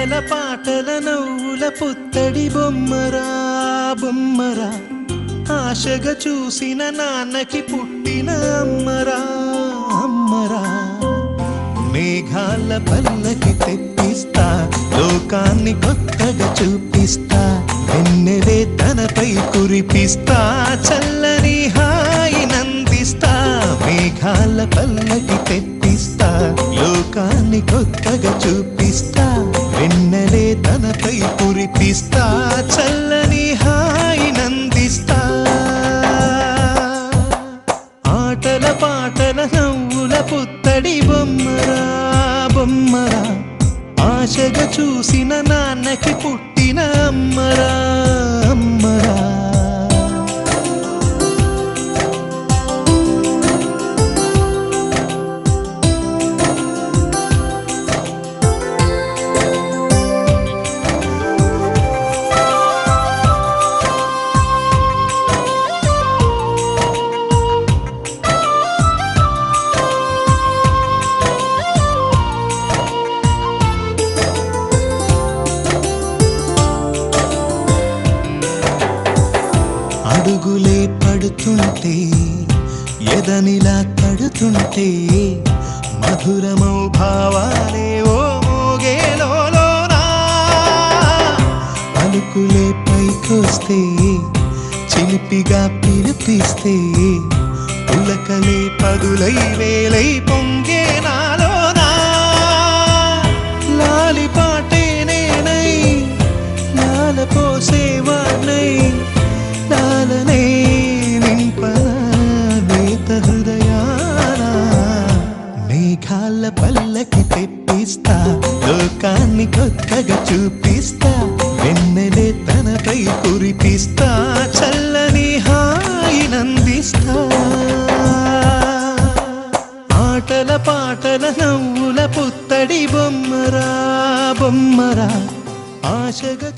ఆటల పాటల నవ్వుల పుత్తడి బొమ్మరా బొమ్మరా ఆశగా చూసిన నాన్నకి పుట్టిన అమ్మరా అమ్మరా మేఘాల పల్లకి తెప్పిస్తా లోకాన్ని కొత్తగా చూపిస్తా వెన్నెలే తనపై కురిపిస్తా చల్లని హాయి నందిస్తా మేఘాల పల్లకి తెప్పిస్తా లోకాన్ని కొత్తగా చూపిస్తా వెన్నెలే తనపై కురిపిస్తా చల్లని హాయి నందిస్తా ఆటల పాటల నవ్వుల పుత్తడి బొమ్మరా బొమ్మరా ఆశగా చూసిన నాన్నకి పుట్టిన అమ్మరా అమ్మరా అడుగులే పడుతుంటే ఎదనిలా తడుతుంటే మధురమౌ భావాలే ఓ మోగేలోనా పలుకులే పైకొస్తే చిలిపిగా పిలిపిస్తే పులకలే పదులై వేలై పొంగే నాలోనా లాలి పాటే నేనై లాల పోసేవాణ్ణై లాలనే నింపనా నేత హృదయాన మేఘాల పల్లకి తెప్పిస్తా లోకాన్ని కొత్తగా చూపిస్తా వెన్నెలే తనపై కురిపిస్తా చల్లని హాయి నందిస్తా ఆటల పాటల నవ్వుల పుత్తడి బొమ్మరా బొమ్మరా ఆశగా